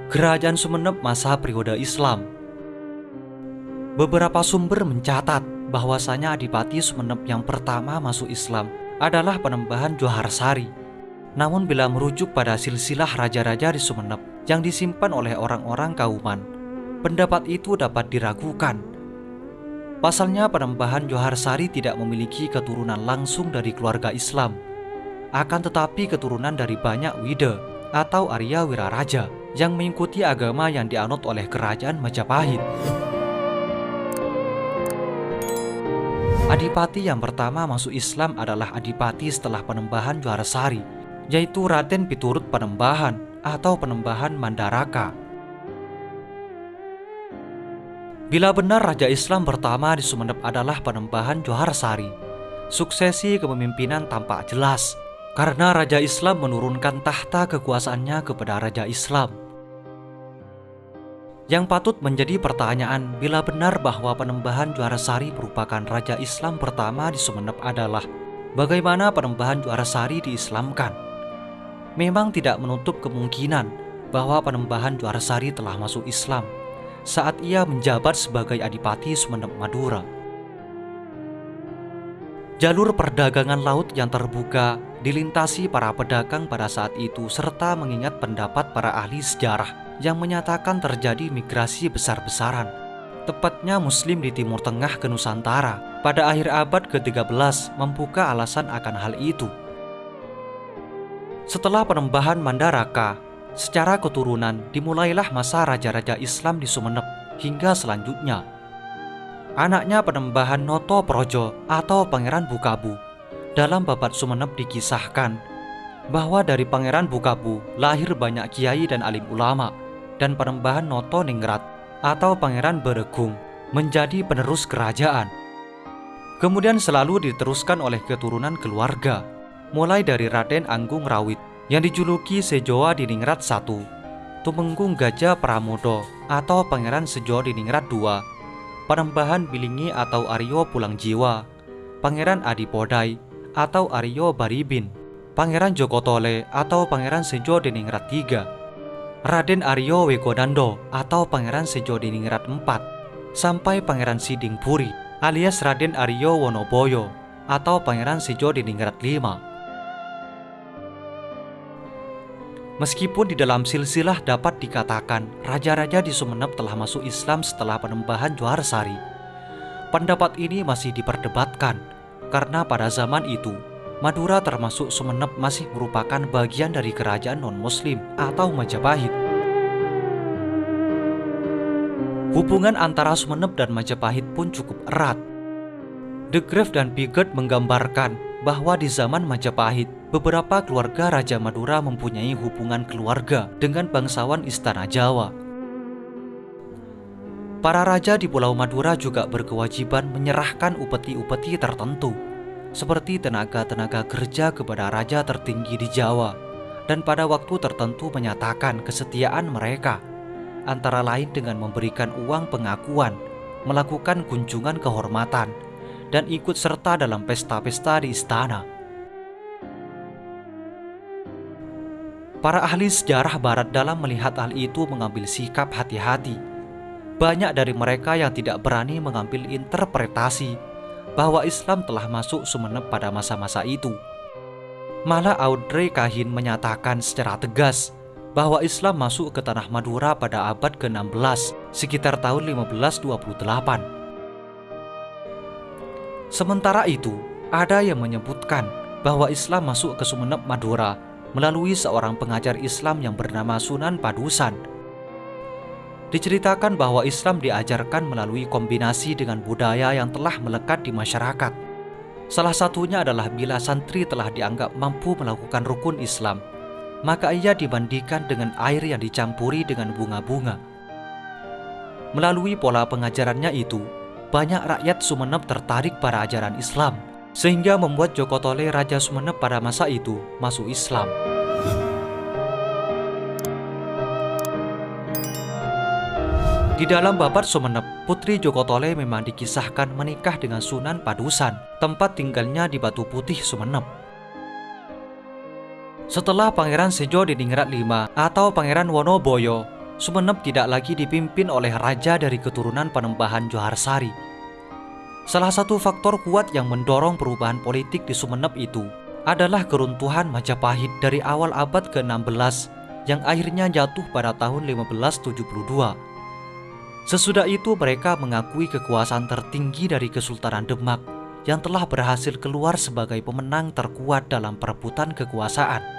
Kerajaan Sumenep masa periode Islam. Beberapa sumber mencatat bahwasanya Adipati Sumenep yang pertama masuk Islam adalah Panembahan Joharsari. Namun bila merujuk pada silsilah raja-raja di Sumenep yang disimpan oleh orang-orang Kauman, pendapat itu dapat diragukan. Pasalnya Panembahan Joharsari tidak memiliki keturunan langsung dari keluarga Islam, akan tetapi keturunan dari banyak Wida atau Arya Wiraraja yang mengikuti agama yang dianut oleh kerajaan Majapahit. Adipati yang pertama masuk Islam adalah Adipati setelah Panembahan Joharsari, yaitu Raden Piturut Panembahan atau Panembahan Mandaraka. Bila benar Raja Islam pertama di Sumenep adalah Panembahan Joharsari, suksesi kepemimpinan tampak jelas karena Raja Islam menurunkan tahta kekuasaannya kepada Raja Islam. Yang patut menjadi pertanyaan bila benar bahwa Panembahan Joharsari merupakan Raja Islam pertama di Sumenep adalah bagaimana Panembahan Joharsari diislamkan. Memang tidak menutup kemungkinan bahwa Panembahan Joharsari telah masuk Islam saat ia menjabat sebagai Adipati Sumenep Madura. Jalur perdagangan laut yang terbuka dilintasi para pedagang pada saat itu serta mengingat pendapat para ahli sejarah yang menyatakan terjadi migrasi besar-besaran, tepatnya Muslim di Timur Tengah ke Nusantara pada akhir abad ke-13 membuka alasan akan hal itu. Setelah Panembahan Mandaraka, secara keturunan dimulailah masa raja-raja Islam di Sumenep hingga selanjutnya. Anaknya Panembahan Noto Projo atau Pangeran Bukabu, dalam Babat Sumenep dikisahkan bahwa dari Pangeran Bukabu lahir banyak kiai dan alim ulama, dan Panembahan Noto Ningrat atau Pangeran Beregung menjadi penerus kerajaan. Kemudian selalu diteruskan oleh keturunan keluarga, mulai dari Raden Anggung Rawit yang dijuluki Sejoa Diningrat I, Tumenggung Gajah Pramodo atau Pangeran Sejo Diningrat II, Panembahan Bilingi atau Aryo Pulangjiwa, Pangeran Adipodai atau Aryo Baribin, Pangeran Jokotole atau Pangeran Sejo Diningrat III, Raden Aryo Wegodando atau Pangeran Sejo Diningrat IV, sampai Pangeran Sidingpuri alias Raden Aryo Wonoboyo atau Pangeran Sejo Diningrat V. Meskipun di dalam silsilah dapat dikatakan raja-raja di Sumenep telah masuk Islam setelah Panembahan Joharsari, pendapat ini masih diperdebatkan karena pada zaman itu Madura termasuk Sumenep masih merupakan bagian dari kerajaan non-muslim atau Majapahit. Hubungan antara Sumenep dan Majapahit pun cukup erat. De Graaf dan Piget menggambarkan bahwa di zaman Majapahit, beberapa keluarga Raja Madura mempunyai hubungan keluarga dengan bangsawan Istana Jawa. Para raja di Pulau Madura juga berkewajiban menyerahkan upeti-upeti tertentu, seperti tenaga-tenaga kerja kepada raja tertinggi di Jawa, dan pada waktu tertentu menyatakan kesetiaan mereka, antara lain dengan memberikan uang pengakuan, melakukan kunjungan kehormatan, dan ikut serta dalam pesta-pesta di istana. Para ahli sejarah barat dalam melihat hal itu mengambil sikap hati-hati. Banyak dari mereka yang tidak berani mengambil interpretasi bahwa Islam telah masuk Sumenep pada masa-masa itu. Malah Audrey Kahin menyatakan secara tegas bahwa Islam masuk ke tanah Madura pada abad ke-16 sekitar tahun 1528. Sementara itu, ada yang menyebutkan bahwa Islam masuk ke Sumenep Madura melalui seorang pengajar Islam yang bernama Sunan Padusan. Diceritakan bahwa Islam diajarkan melalui kombinasi dengan budaya yang telah melekat di masyarakat. Salah satunya adalah bila santri telah dianggap mampu melakukan rukun Islam, maka ia dimandikan dengan air yang dicampuri dengan bunga-bunga. Melalui pola pengajarannya itu, banyak rakyat Sumenep tertarik pada ajaran Islam, sehingga membuat Jokotole Raja Sumenep pada masa itu masuk Islam. Di dalam Babat Sumenep, Putri Jokotole memang dikisahkan menikah dengan Sunan Padusan, tempat tinggalnya di Batu Putih, Sumenep. Setelah Pangeran Sejo Diningrat V atau Pangeran Wonoboyo Sumenep tidak lagi dipimpin oleh raja dari keturunan Panembahan Joharsari. Salah satu faktor kuat yang mendorong perubahan politik di Sumenep itu adalah keruntuhan Majapahit dari awal abad ke-16 yang akhirnya jatuh pada tahun 1572. Sesudah itu mereka mengakui kekuasaan tertinggi dari Kesultanan Demak yang telah berhasil keluar sebagai pemenang terkuat dalam perebutan kekuasaan.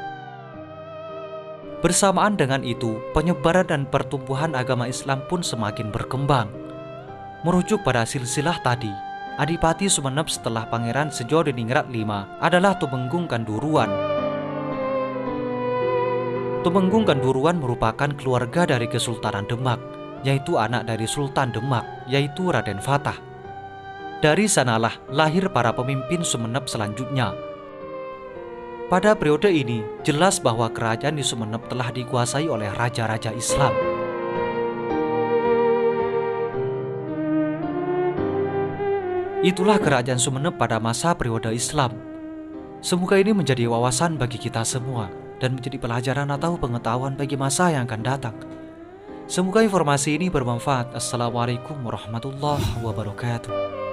Bersamaan dengan itu, penyebaran dan pertumbuhan agama Islam pun semakin berkembang. Merujuk pada silsilah tadi, Adipati Sumenep setelah Pangeran Sejodiningrat V adalah Tumenggung Kanduruan. Tumenggung Kanduruan merupakan keluarga dari Kesultanan Demak, yaitu anak dari Sultan Demak, yaitu Raden Fatah. Dari sanalah lahir para pemimpin Sumenep selanjutnya. Pada periode ini, jelas bahwa kerajaan di Sumenep telah dikuasai oleh raja-raja Islam. Itulah kerajaan Sumenep pada masa periode Islam. Semoga ini menjadi wawasan bagi kita semua dan menjadi pelajaran atau pengetahuan bagi masa yang akan datang. Semoga informasi ini bermanfaat. Assalamualaikum warahmatullahi wabarakatuh.